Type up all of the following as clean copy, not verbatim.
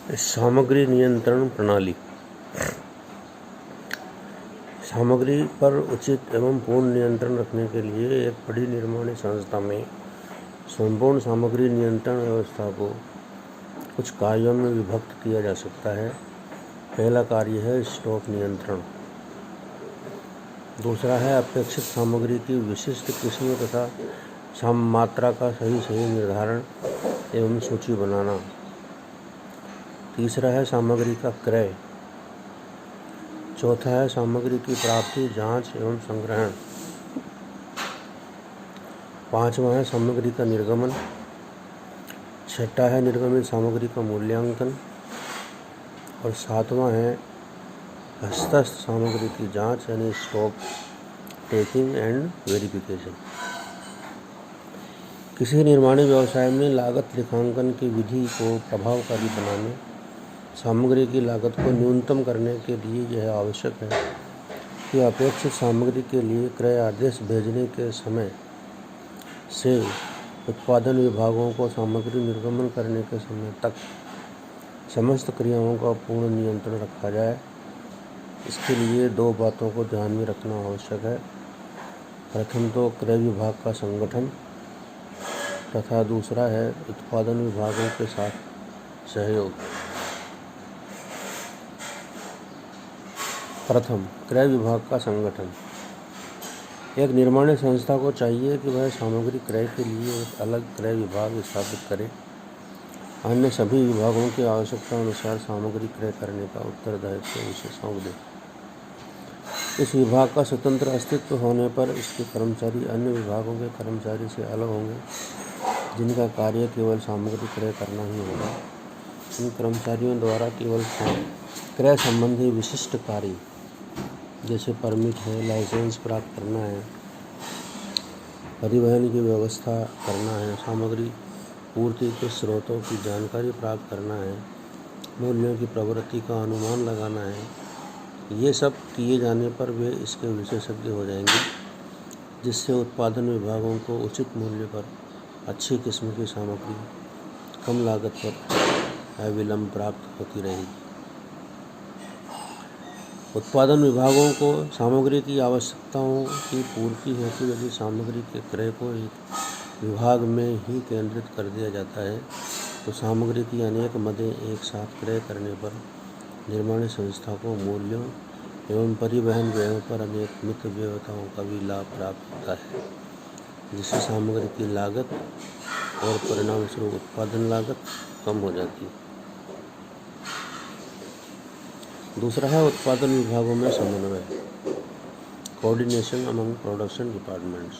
सामग्री नियंत्रण प्रणाली। सामग्री पर उचित एवं पूर्ण नियंत्रण रखने के लिए एक बड़ी निर्माणी संस्था में संपूर्ण सामग्री नियंत्रण व्यवस्था को कुछ कार्यों में विभक्त किया जा सकता है। पहला कार्य है स्टॉक नियंत्रण। दूसरा है अपेक्षित सामग्री की विशिष्ट किस्मों तथा मात्रा का सही निर्धारण एवं सूची बनाना। तीसरा है सामग्री का क्रय। चौथा है सामग्री की प्राप्ति, जांच एवं संग्रहण। पांचवा है सामग्री का निर्गमन। छठा है निर्गमित सामग्री का मूल्यांकन। और सातवां है हस्तस्थ सामग्री की जांच यानी स्टॉक टेकिंग एंड वेरिफिकेशन। किसी निर्माणी व्यवसाय में लागत लेखांकन की विधि को प्रभावकारी बनाने, सामग्री की लागत को न्यूनतम करने के लिए यह आवश्यक है कि अपेक्षित सामग्री के लिए क्रय आदेश भेजने के समय से उत्पादन विभागों को सामग्री निर्गमन करने के समय तक समस्त क्रियाओं का पूर्ण नियंत्रण रखा जाए। इसके लिए दो बातों को ध्यान में रखना आवश्यक है। प्रथम तो क्रय विभाग का संगठन तथा दूसरा है उत्पादन विभागों के साथ सहयोग। प्रथम, क्रय विभाग का संगठन। एक निर्माणी संस्था को चाहिए कि वह सामग्री क्रय के लिए एक अलग क्रय विभाग स्थापित करे। अन्य सभी विभागों की आवश्यकता अनुसार सामग्री क्रय करने का उत्तरदायित्व उसे सौंप दे। इस विभाग का स्वतंत्र अस्तित्व होने पर इसके कर्मचारी अन्य विभागों के कर्मचारी से अलग होंगे, जिनका कार्य केवल सामग्री क्रय करना ही होगा। इन कर्मचारियों द्वारा केवल क्रय संबंधी विशिष्ट कार्य जैसे परमिट है, लाइसेंस प्राप्त करना है, परिवहन की व्यवस्था करना है, सामग्री पूर्ति के स्रोतों की जानकारी प्राप्त करना है, मूल्यों की प्रवृत्ति का अनुमान लगाना है, ये सब किए जाने पर वे इसके विशेषज्ञ हो जाएंगे, जिससे उत्पादन विभागों को उचित मूल्य पर अच्छी किस्म की सामग्री कम लागत पर अविलंब प्राप्त होती रहेगी। उत्पादन विभागों को सामग्री की आवश्यकताओं की पूर्ति हेतु यदि सामग्री के क्रय को एक विभाग में ही केंद्रित कर दिया जाता है तो सामग्री की अनेक मदें एक साथ क्रय करने पर निर्माणी संस्था को मूल्यों एवं परिवहन व्ययों पर अनेक मित व्यवताओं का भी लाभ प्राप्त होता है, जिससे सामग्री की लागत और परिणाम स्वरूप उत्पादन लागत कम हो जाती है। दूसरा है उत्पादन विभागों में समन्वय, कोऑर्डिनेशन अमंग प्रोडक्शन डिपार्टमेंट्स।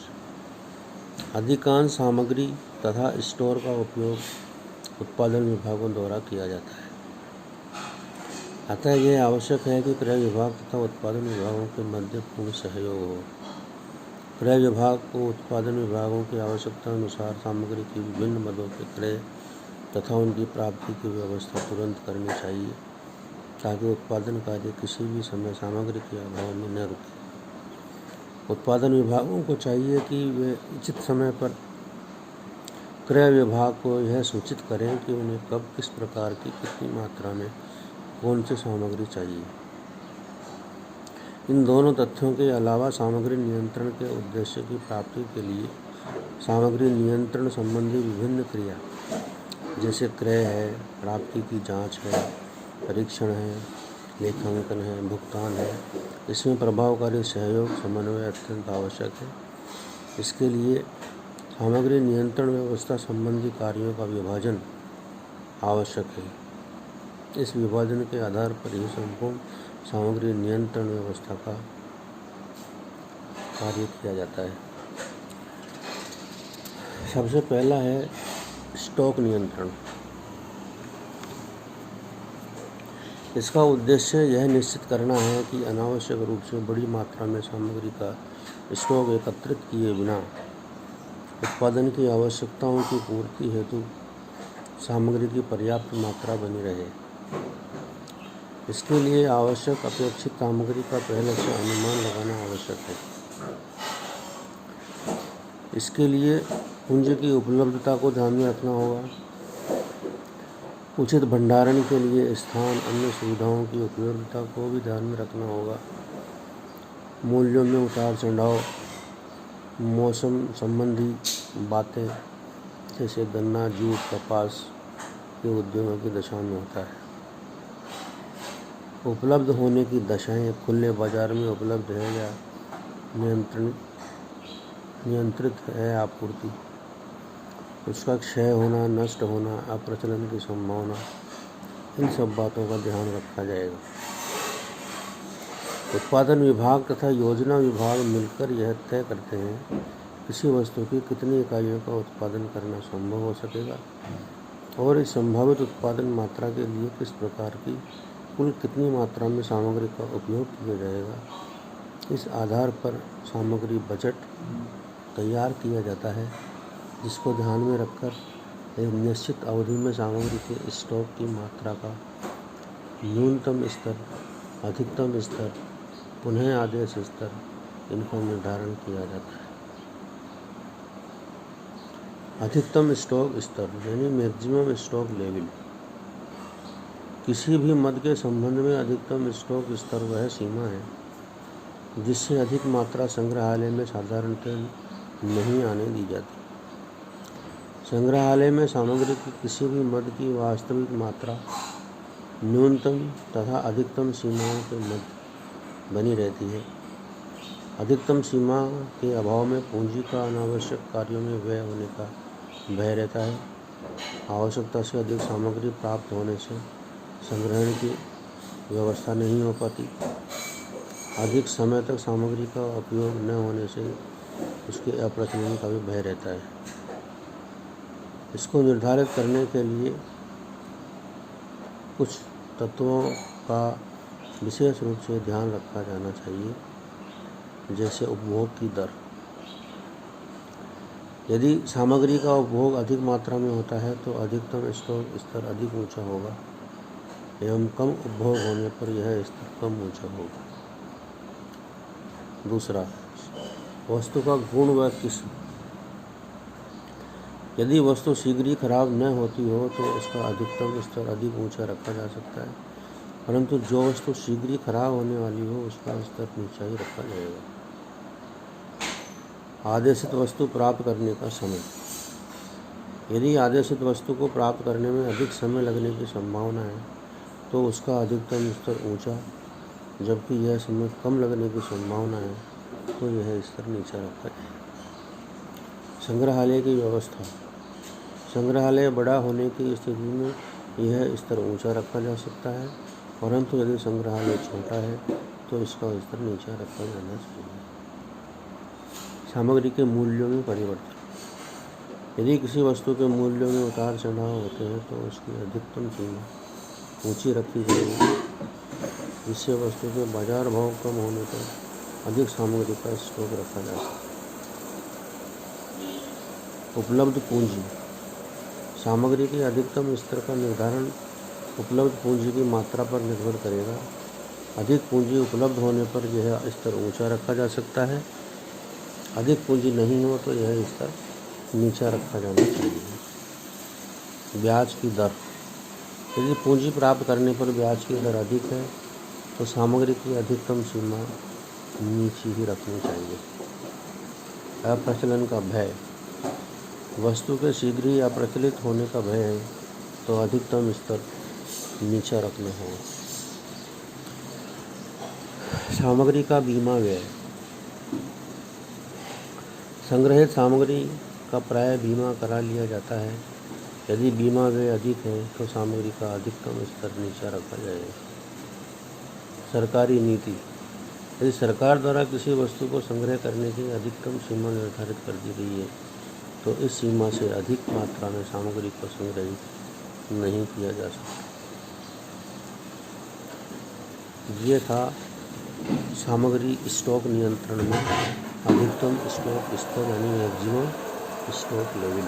अधिकांश सामग्री तथा स्टोर का उपयोग उत्पादन विभागों द्वारा किया जाता है। अतः यह आवश्यक है कि क्रय विभाग तथा उत्पादन विभागों के मध्य पूर्ण सहयोग हो। क्रय विभाग को उत्पादन विभागों की आवश्यकता अनुसार सामग्री की विभिन्न मदों के क्रय तथा उनकी प्राप्ति की व्यवस्था तुरंत करनी चाहिए, ताकि उत्पादन कार्य किसी भी समय सामग्री के अभाव में न रुके। उत्पादन विभागों को चाहिए कि वे उचित समय पर क्रय विभाग को यह सूचित करें कि उन्हें कब, किस प्रकार की, कितनी मात्रा में कौन सी सामग्री चाहिए। इन दोनों तथ्यों के अलावा सामग्री नियंत्रण के उद्देश्य की प्राप्ति के लिए सामग्री नियंत्रण संबंधी विभिन्न क्रिया जैसे क्रय है, प्राप्ति की जांच है, परीक्षण है, लेखांकन है, भुगतान है, इसमें प्रभावकारी सहयोग समन्वय अत्यंत आवश्यक है। इसके लिए सामग्री नियंत्रण व्यवस्था संबंधी कार्यों का विभाजन आवश्यक है। इस विभाजन के आधार पर ही संपूर्ण सामग्री नियंत्रण व्यवस्था का कार्य किया जाता है। सबसे पहला है स्टॉक नियंत्रण। इसका उद्देश्य यह निश्चित करना है कि अनावश्यक रूप से बड़ी मात्रा में सामग्री का स्टॉक एकत्रित किए बिना उत्पादन की आवश्यकताओं की पूर्ति हेतु सामग्री की पर्याप्त मात्रा बनी रहे। इसके लिए आवश्यक अपेक्षित सामग्री का पहले से अनुमान लगाना आवश्यक है। इसके लिए पूंजी की उपलब्धता को ध्यान में रखना होगा। उचित भंडारण के लिए स्थान, अन्य सुविधाओं की उपयोगिता को भी ध्यान में रखना होगा। मूल्यों में उतार चढ़ाव, मौसम संबंधी बातें जैसे गन्ना, जूट, कपास के उद्योगों की दशा में होता है। उपलब्ध होने की दशाएं, खुले बाजार में उपलब्ध है या नियंत्रित है आपूर्ति, उसका क्षय होना, नष्ट होना, अप्रचलन की संभावना, इन सब बातों का ध्यान रखा जाएगा। उत्पादन विभाग तथा योजना विभाग मिलकर यह तय करते हैं किसी वस्तु की कितनी इकाइयों का उत्पादन करना संभव हो सकेगा और इस संभावित उत्पादन मात्रा के लिए किस प्रकार की कुल कितनी मात्रा में सामग्री का उपयोग किया जाएगा। इस आधार पर सामग्री बजट तैयार किया जाता है, जिसको ध्यान में रखकर एक निश्चित अवधि में सामग्री के स्टॉक की मात्रा का न्यूनतम स्तर, अधिकतम स्तर, पुनः आदेश स्तर, इनका निर्धारण किया जाता है। अधिकतम स्टॉक स्तर यानी मैक्सिमम स्टॉक लेवल। किसी भी मद के संबंध में अधिकतम स्टॉक स्तर वह सीमा है जिससे अधिक मात्रा संग्रहालय में साधारणतः नहीं आने दी जाती। संग्रहालय में सामग्री की किसी भी मद की वास्तविक मात्रा न्यूनतम तथा अधिकतम सीमाओं के मध्य बनी रहती है। अधिकतम सीमा के अभाव में पूंजी का अनावश्यक कार्यों में व्यय होने का भय रहता है। आवश्यकता से अधिक सामग्री प्राप्त होने से संग्रहण की व्यवस्था नहीं हो पाती। अधिक समय तक सामग्री का उपयोग न होने से उसके अप्रचलन का भी भय रहता है। इसको निर्धारित करने के लिए कुछ तत्वों का विशेष रूप से ध्यान रखा जाना चाहिए, जैसे उपभोग की दर। यदि सामग्री का उपभोग अधिक मात्रा में होता है तो अधिकतम स्टॉक स्तर अधिक ऊंचा होगा एवं कम उपभोग होने पर यह स्तर कम ऊंचा होगा। दूसरा, वस्तु का गुण व किस्म। यदि वस्तु शीघ्र ही खराब न होती हो तो उसका अधिकतम स्तर अधिक ऊंचा रखा जा सकता है, परंतु जो वस्तु शीघ्र ही खराब होने वाली हो उसका स्तर नीचा ही रखा जाएगा। आदेशित वस्तु प्राप्त करने का समय। यदि आदेशित वस्तु को प्राप्त करने में अधिक समय लगने की संभावना है तो उसका अधिकतम स्तर ऊंचा, जबकि यह समय कम लगने की संभावना है तो यह स्तर नीचा रखा जाए। संग्रहालय की व्यवस्था। संग्रहालय बड़ा होने की स्थिति में यह स्तर ऊंचा रखा जा सकता है, परंतु यदि संग्रहालय छोटा है तो इसका स्तर नीचा रखा जाना चाहिए। सामग्री के मूल्यों में परिवर्तन। यदि किसी वस्तु के मूल्यों में उतार चढ़ाव होते हैं तो उसकी अधिकतम सीमा ऊंची रखी जाएगी, जिससे वस्तु के बाजार भाव कम होने पर अधिक सामग्री का स्टॉक रखा जा सकता है। उपलब्ध पूंजी। सामग्री के अधिकतम स्तर का निर्धारण उपलब्ध पूंजी की मात्रा पर निर्भर करेगा। अधिक पूंजी उपलब्ध होने पर यह स्तर ऊंचा रखा जा सकता है, अधिक पूंजी नहीं हो तो यह स्तर नीचा रखा जाना चाहिए। ब्याज की दर। यदि पूंजी प्राप्त करने पर ब्याज की दर अधिक है तो सामग्री की अधिकतम सीमा नीची ही रखनी चाहिए। अप्रचलन का भय। वस्तु के शीघ्र ही अप्रचलित होने का भय है तो अधिकतम स्तर नीचा रखना होगा। सामग्री का बीमा व्यय। संग्रहित सामग्री का प्रायः बीमा करा लिया जाता है। यदि बीमा व्यय अधिक है तो सामग्री का अधिकतम स्तर नीचा रखा जाएगा। सरकारी नीति। यदि सरकार द्वारा किसी वस्तु को संग्रह करने की अधिकतम सीमा निर्धारित कर दी गई है तो इस सीमा से अधिक मात्रा में सामग्री को संग्रहित नहीं किया जा सकता। ये था सामग्री स्टॉक नियंत्रण में अधिकतम स्टॉक स्तर यानी मैक्सिमम स्टॉक लेवल।